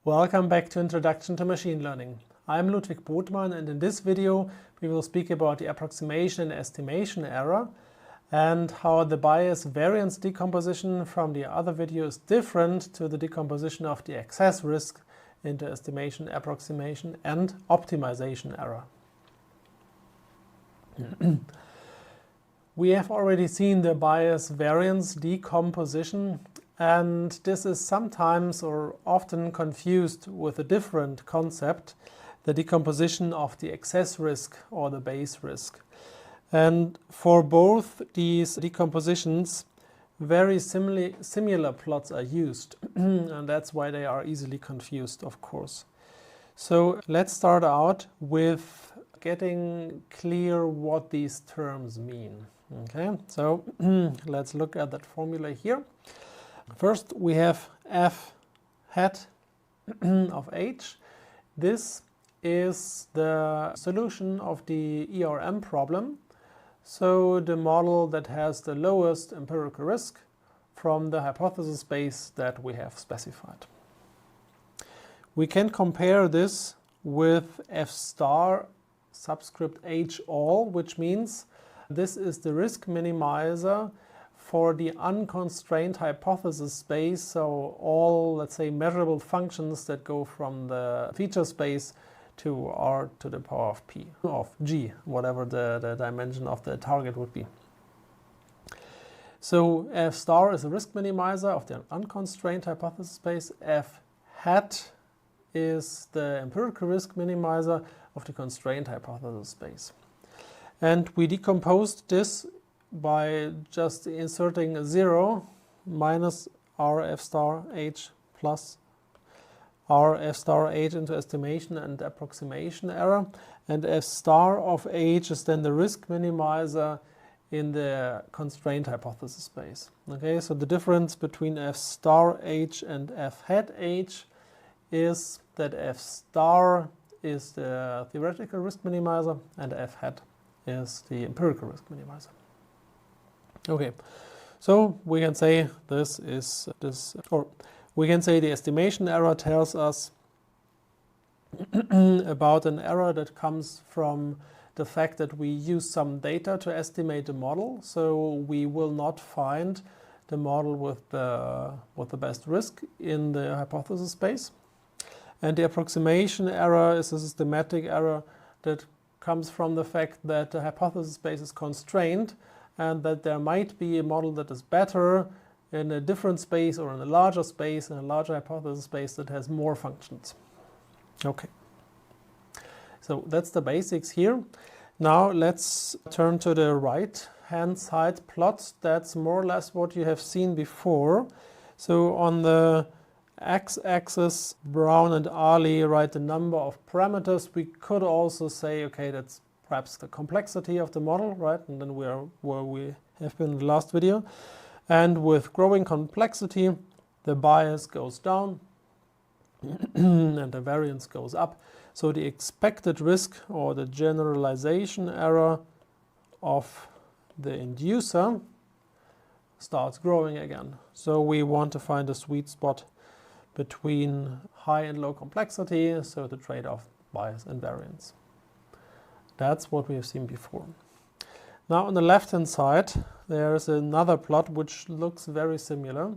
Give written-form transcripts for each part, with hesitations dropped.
Welcome back to Introduction to Machine Learning. I'm Ludwig Botmann, and in this video we will speak about the approximation and estimation error and how the bias-variance decomposition from the other video is different to the decomposition of the excess risk into estimation, approximation and optimization error. We have already seen the bias-variance decomposition, and this is sometimes or often confused with a different concept, the decomposition of the excess risk or the base risk. And for both these decompositions, very similar plots are used, and that's why they are easily confused, of course. So let's start out with getting clear what these terms mean. Okay, so let's look at that formula here. First, we have f hat of h. This is the solution of the ERM problem. So the model that has the lowest empirical risk from the hypothesis space that we have specified. We can compare this with f star subscript h all, which means this is the risk minimizer for the unconstrained hypothesis space, so all, let's say, measurable functions that go from the feature space to r to the power of p, of g, whatever the dimension of the target would be. So f star is a risk minimizer of the unconstrained hypothesis space. F hat is the empirical risk minimizer of the constrained hypothesis space. And we decomposed this by just inserting a 0 minus r f star h plus r f star h into estimation and approximation error. And f star of h is then the risk minimizer in the constrained hypothesis space. Okay, so the difference between f star h and f hat h is that f star is the theoretical risk minimizer and f hat is the empirical risk minimizer. Okay, so we can say this is this, or we can say the estimation error tells us about an error that comes from the fact that we use some data to estimate the model. So we will not find the model with the best risk in the hypothesis space. And the approximation error is a systematic error that comes from the fact that the hypothesis space is constrained and that there might be a model that is better in a different space or in a larger space, in a larger hypothesis space that has more functions. Okay, so that's the basics here. Now let's turn to the right hand side plot. That's more or less what you have seen before. So on the x-axis, Brown and Ali write the number of parameters. We could also say, okay, that's perhaps the complexity of the model, right? And then we are where we have been in the last video. And with growing complexity, the bias goes down and the variance goes up. So the expected risk or the generalization error of the inducer starts growing again. So we want to find a sweet spot between high and low complexity, so the trade-off bias and variance. That's what we have seen before. Now on the left-hand side, there is another plot which looks very similar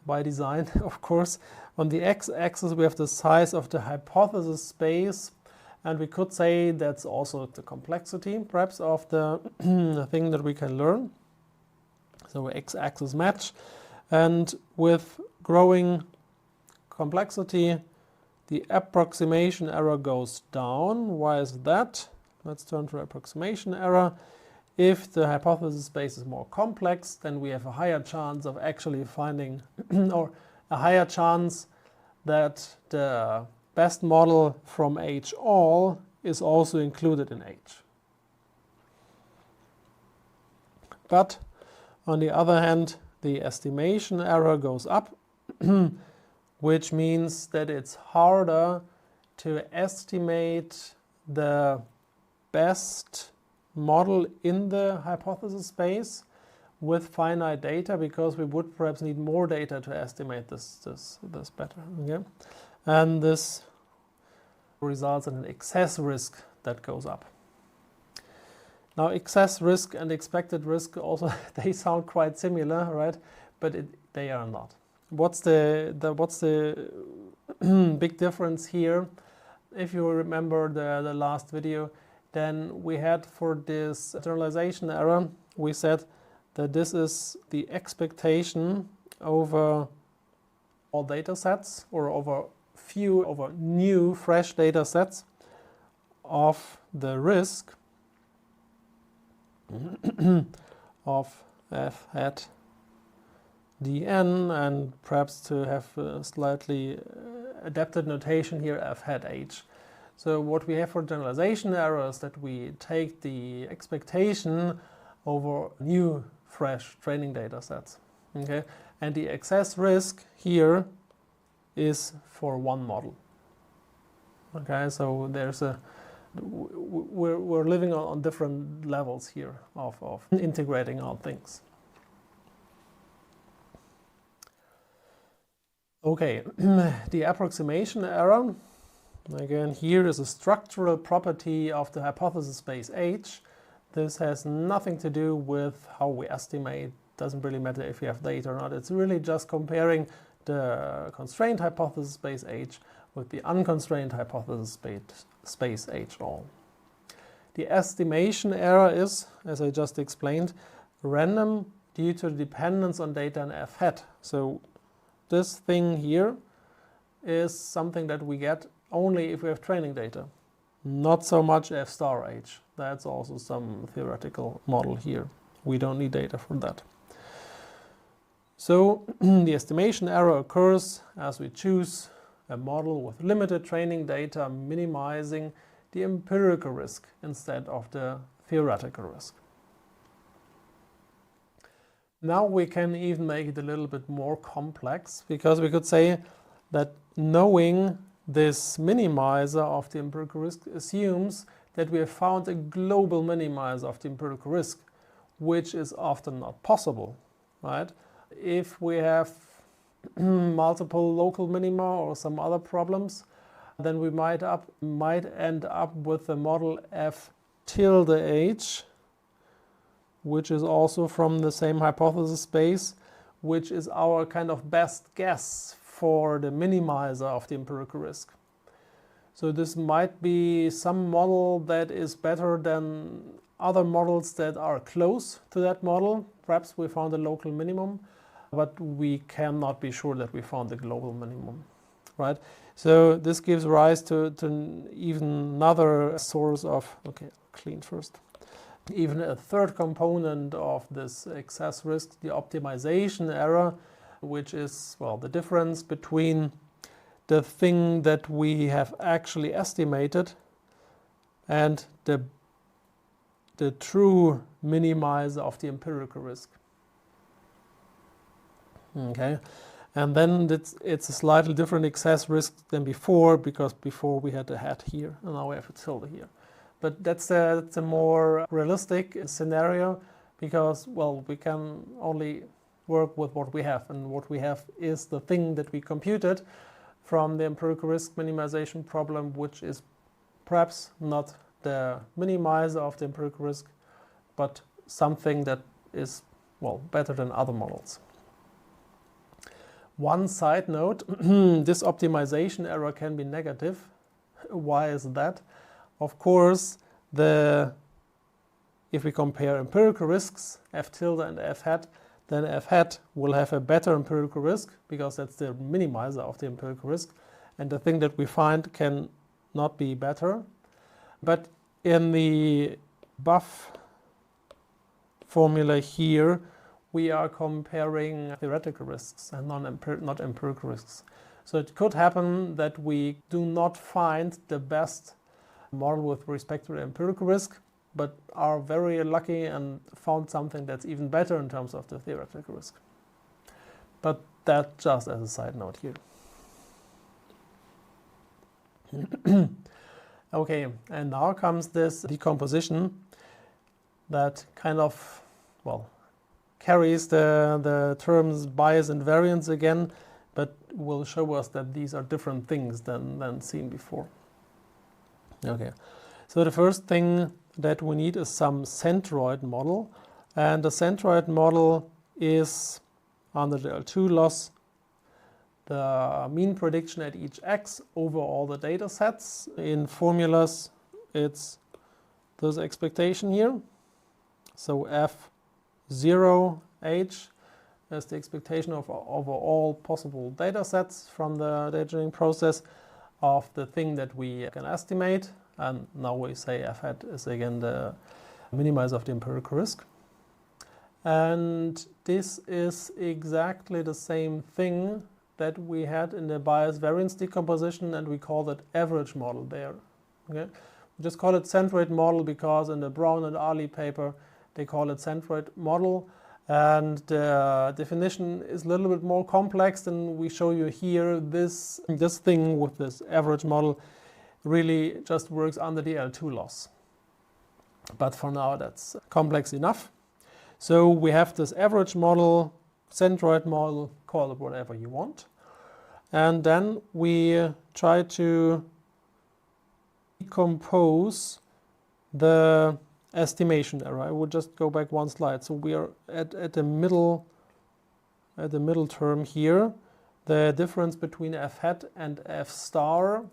by design, of course. On the x-axis, we have the size of the hypothesis space, and we could say that's also the complexity, perhaps, of the thing that we can learn. So x-axis match, and with growing complexity, the approximation error goes down. Why is that? Let's turn to approximation error. If the hypothesis space is more complex, then we have a higher chance of actually finding, or a higher chance that the best model from H all is also included in H. But on the other hand, the estimation error goes up, which means that it's harder to estimate the best model in the hypothesis space with finite data, because we would perhaps need more data to estimate this better. Okay? and this results in an excess risk that goes up. Now, excess risk and expected risk also, they sound quite similar, right? But they are not. What's the big difference here? If you remember the last video, then we had for this generalization error, we said that this is the expectation over all data sets or over new fresh data sets of the risk of f hat dn, and perhaps to have a slightly adapted notation here, f hat h. So what we have for generalization error is that we take the expectation over new fresh training data sets. Okay? And the excess risk here is for one model. Okay, so there's we're living on different levels here of integrating all things. Okay, the approximation error, again, here is a structural property of the hypothesis space H. This has nothing to do with how we estimate. Doesn't really matter if you have data or not. It's really just comparing the constrained hypothesis space H with the unconstrained hypothesis space H all. The estimation error is, as I just explained, random due to dependence on data in f hat. So this thing here is something that we get only if we have training data, not so much f star h. That's also some theoretical model here. We don't need data for that. So the estimation error occurs as we choose a model with limited training data, minimizing the empirical risk instead of the theoretical risk. Now we can even make it a little bit more complex, because we could say that knowing this minimizer of the empirical risk assumes that we have found a global minimizer of the empirical risk, which is often not possible, right? If we have multiple local minima or some other problems, then we might end up with a model f tilde h, which is also from the same hypothesis space, which is our kind of best guess for the minimizer of the empirical risk. So this might be some model that is better than other models that are close to that model. Perhaps we found a local minimum, but we cannot be sure that we found the global minimum, right? So this gives rise to even another source of, okay, clean first. Even a third component of this excess risk, the optimization error, which is, well, the difference between the thing that we have actually estimated and the true minimizer of the empirical risk. Okay, and then it's a slightly different excess risk than before, because before we had a hat here and now we have a tilde here. But that's a more realistic scenario, because, well, we can only work with what we have, and what we have is the thing that we computed from the empirical risk minimization problem, which is perhaps not the minimizer of the empirical risk, but something that is, well, better than other models. One side note, this optimization error can be negative. Why is that? Of course, if we compare empirical risks, f tilde and f hat, then f hat will have a better empirical risk, because that's the minimizer of the empirical risk, and the thing that we find can not be better. But in the buff formula here, we are comparing theoretical risks and not empirical risks. So it could happen that we do not find the best model with respect to the empirical risk, but are very lucky and found something that's even better in terms of the theoretical risk. But that just as a side note here. Okay, and now comes this decomposition that kind of, well, carries the terms bias and variance again, but will show us that these are different things than seen before. Okay, so the first thing that we need is some centroid model, and the centroid model is under the L2 loss the mean prediction at each x over all the data sets. In formulas, it's this expectation here. So F0H is the expectation of over all possible data sets from the data training process of the thing that we can estimate. And now we say F hat is again the minimizer of the empirical risk. And this is exactly the same thing that we had in the bias-variance decomposition, and we call that average model there. Okay? We just call it centroid model because in the Brown and Ali paper they call it centroid model, and the definition is a little bit more complex than we show you here. This thing with this average model really just works under the L2 loss. But for now that's complex enough. So we have this average model, centroid model, call it whatever you want. And then we try to decompose the estimation error. I would just go back one slide. So we are at the middle term here. The difference between F hat and F star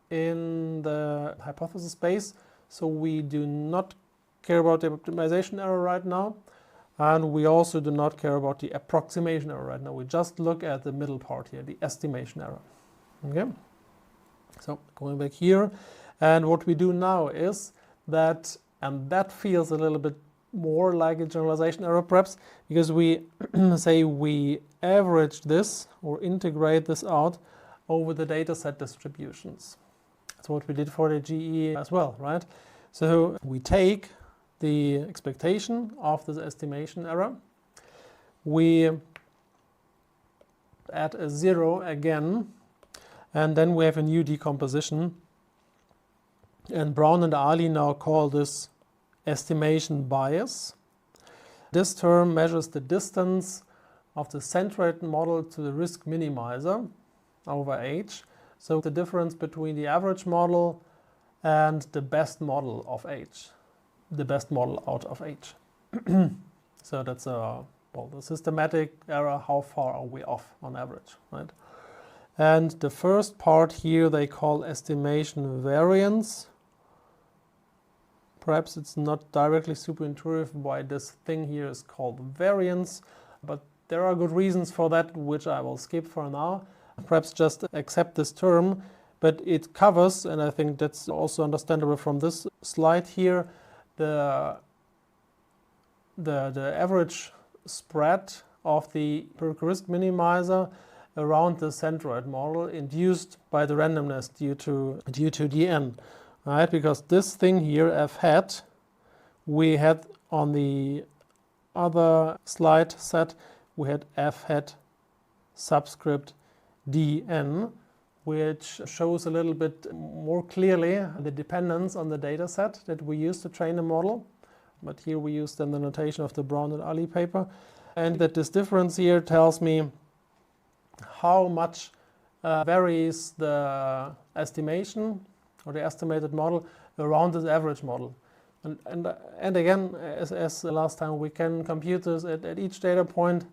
in the hypothesis space. So we do not care about the optimization error right now. And we also do not care about the approximation error right now. We just look at the middle part here, the estimation error. Okay? So going back here, and what we do now is that, and that feels a little bit more like a generalization error perhaps, because we say we average this or integrate this out over the data set distributions. That's what we did for the GE as well, right? So we take the expectation of this estimation error. We add a 0 again, and then we have a new decomposition. And Brown and Ali now call this estimation bias. This term measures the distance of the centroid model to the risk minimizer over H. So the difference between the average model and the best model of H. The best model out of H. So that's the systematic error, how far are we off on average, right? And the first part here they call estimation variance. Perhaps it's not directly super intuitive why this thing here is called variance, but there are good reasons for that, which I will skip for now. Perhaps just accept this term, but it covers, and I think that's also understandable from this slide here, the average spread of the empirical risk minimizer around the centroid model induced by the randomness due to dn, right? Because this thing here, f hat, we had on the other slide set, we had f hat subscript dn, which shows a little bit more clearly the dependence on the data set that we use to train a model. But here we use then the notation of the Brown and Ali paper. And that this difference here tells me how much varies the estimation or the estimated model around this average model. And again, as last time, we can compute this at each data point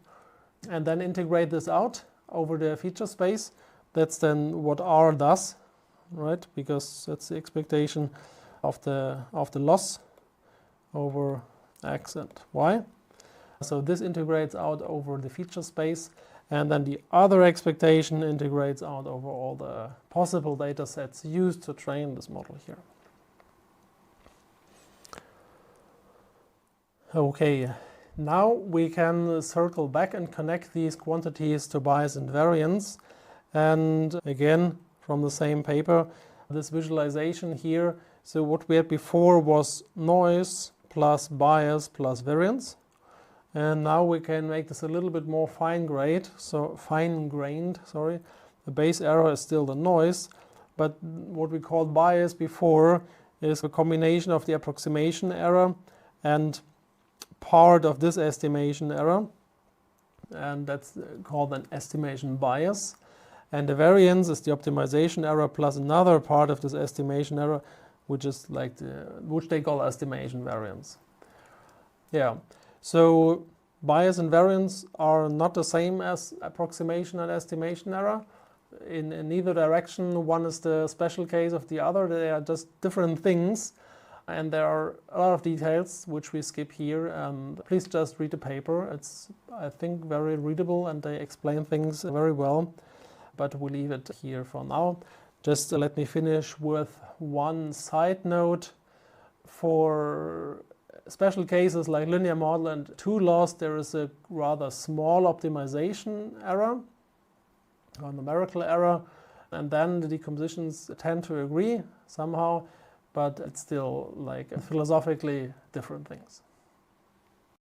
and then integrate this out over the feature space. That's then what R does, right? Because that's the expectation of the loss over X and Y. So this integrates out over the feature space, and then the other expectation integrates out over all the possible data sets used to train this model here. Okay, now we can circle back and connect these quantities to bias and variance. And again, from the same paper, this visualization here. So what we had before was noise plus bias plus variance. And now we can make this a little bit more fine-grained. The base error is still the noise, but what we called bias before is a combination of the approximation error and part of this estimation error. And that's called an estimation bias. And the variance is the optimization error plus another part of this estimation error, which is like which they call estimation variance. Yeah, so bias and variance are not the same as approximation and estimation error. In neither direction, one is the special case of the other. They are just different things. And there are a lot of details which we skip here. And please just read the paper. It's, I think, very readable and they explain things very well. But we'll leave it here for now. Just let me finish with one side note. For special cases like linear model and two loss, there is a rather small optimization error or numerical error. And then the decompositions tend to agree somehow. But it's still like philosophically different things.